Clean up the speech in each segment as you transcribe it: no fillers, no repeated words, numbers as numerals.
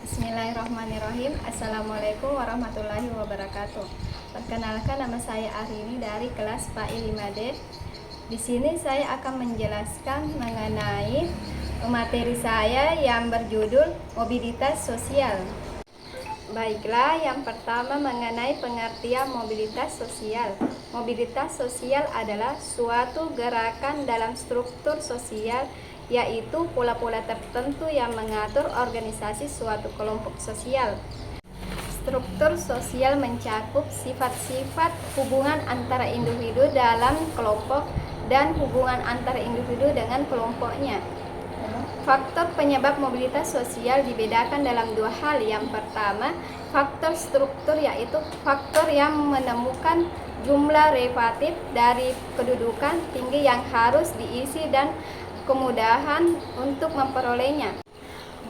Bismillahirrahmanirrahim. Assalamualaikum warahmatullahi wabarakatuh. Perkenalkan, nama saya Arini dari kelas PAI 5D. Di sini saya akan menjelaskan mengenai materi saya yang berjudul mobilitas sosial. Baiklah, yang pertama mengenai pengertian mobilitas sosial. Mobilitas sosial adalah suatu gerakan dalam struktur sosial, yaitu pola-pola tertentu yang mengatur organisasi suatu kelompok sosial. Struktur sosial mencakup sifat-sifat hubungan antara individu dalam kelompok dan hubungan antara individu dengan kelompoknya. Faktor penyebab mobilitas sosial dibedakan dalam dua hal. Yang pertama, faktor struktur, yaitu faktor yang menemukan jumlah relatif dari kedudukan tinggi yang harus diisi dan kemudahan untuk memperolehnya.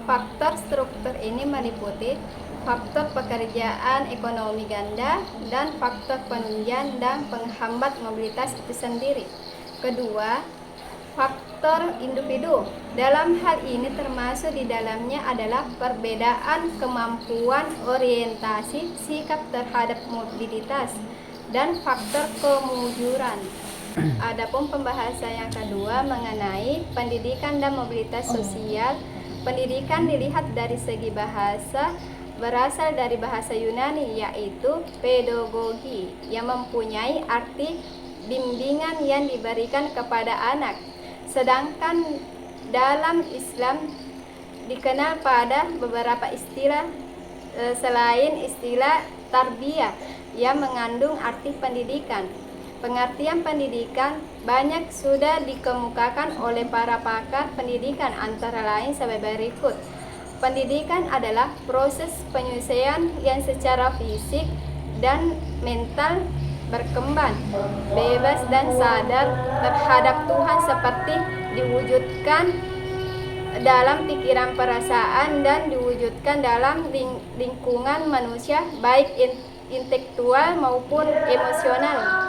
Faktor struktur ini meliputi faktor pekerjaan ekonomi ganda dan faktor penunjang dan penghambat mobilitas itu sendiri. Kedua, faktor individu. Dalam hal ini termasuk di dalamnya adalah perbedaan kemampuan orientasi sikap terhadap mobilitas dan faktor kemujuran. Adapun pembahasan yang kedua mengenai pendidikan dan mobilitas sosial. Pendidikan dilihat dari segi bahasa, berasal dari bahasa Yunani, yaitu pedagogi, yang mempunyai arti bimbingan yang diberikan kepada anak. Sedangkan dalam Islam dikenal pada beberapa istilah selain istilah tarbiyah yang mengandung arti pendidikan. Pengertian pendidikan banyak sudah dikemukakan oleh para pakar pendidikan, antara lain sebagai berikut. Pendidikan adalah proses penyelesaian yang secara fisik dan mental berkembang, bebas dan sadar terhadap Tuhan seperti diwujudkan dalam pikiran perasaan dan diwujudkan dalam lingkungan manusia, baik intelektual maupun emosional.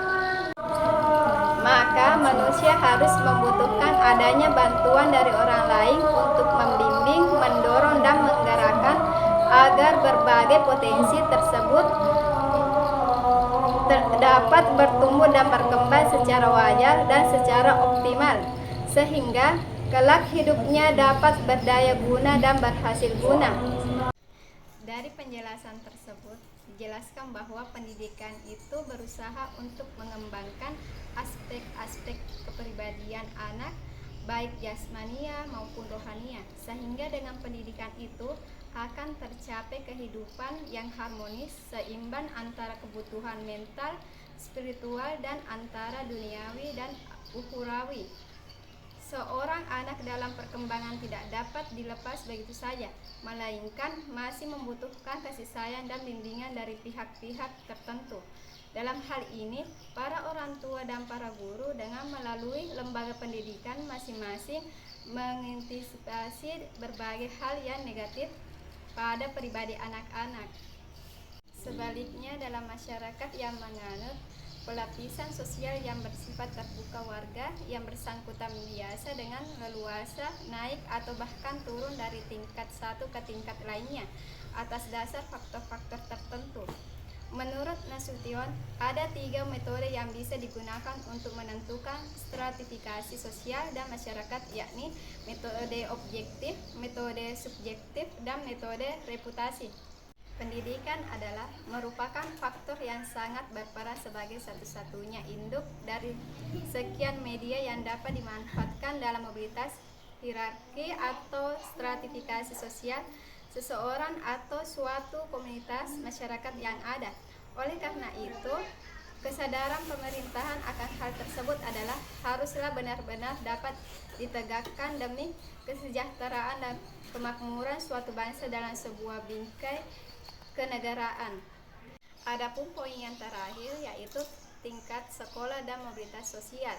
Maka manusia harus membutuhkan adanya bantuan dari orang lain untuk membimbing, mendorong, dan menggerakkan agar berbagai potensi tersebut dapat bertumbuh dan berkembang secara wajar dan secara optimal, sehingga kelak hidupnya dapat berdaya guna dan berhasil guna. Dari penjelasan tersebut dijelaskan bahwa pendidikan itu berusaha untuk mengembangkan aspek-aspek kepribadian anak, baik jasmania maupun rohania, sehingga dengan pendidikan itu akan tercapai kehidupan yang harmonis, seimbang antara kebutuhan mental, spiritual, dan antara duniawi dan ukhrawi. Seorang anak dalam perkembangan tidak dapat dilepas begitu saja, melainkan masih membutuhkan kasih sayang dan bimbingan dari pihak-pihak tertentu. Dalam hal ini, para orang tua dan para guru dengan melalui lembaga pendidikan masing-masing mengantisipasi berbagai hal yang negatif pada pribadi anak-anak. Sebaliknya, dalam masyarakat yang menganut pelapisan sosial yang bersifat terbuka, warga yang bersangkutan biasa dengan leluasa naik atau bahkan turun dari tingkat satu ke tingkat lainnya atas dasar faktor-faktor tertentu. Menurut Nasution, ada 3 metode yang bisa digunakan untuk menentukan stratifikasi sosial dan masyarakat, yakni metode objektif, metode subjektif, dan metode reputasi. Pendidikan adalah merupakan faktor yang sangat berperan sebagai satu-satunya induk dari sekian media yang dapat dimanfaatkan dalam mobilitas hierarki atau stratifikasi sosial seseorang atau suatu komunitas masyarakat yang ada. Oleh karena itu, kesadaran pemerintahan akan hal tersebut adalah haruslah benar-benar dapat ditegakkan demi kesejahteraan dan kemakmuran suatu bangsa dalam sebuah bingkai kenegaraan. Adapun poin yang terakhir yaitu tingkat sekolah dan mobilitas sosial.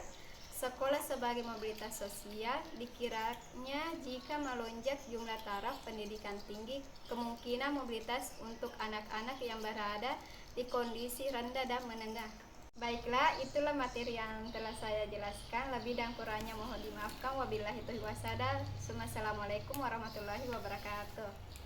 Sekolah sebagai mobilitas sosial dikiranya jika melonjak jumlah taraf pendidikan tinggi, kemungkinan mobilitas untuk anak-anak yang berada di kondisi rendah dan menengah. Baiklah, itulah materi yang telah saya jelaskan. Lebih dan kurangnya mohon dimaafkan. Wabillahi taufiq wal hidayah. Assalamualaikum warahmatullahi wabarakatuh.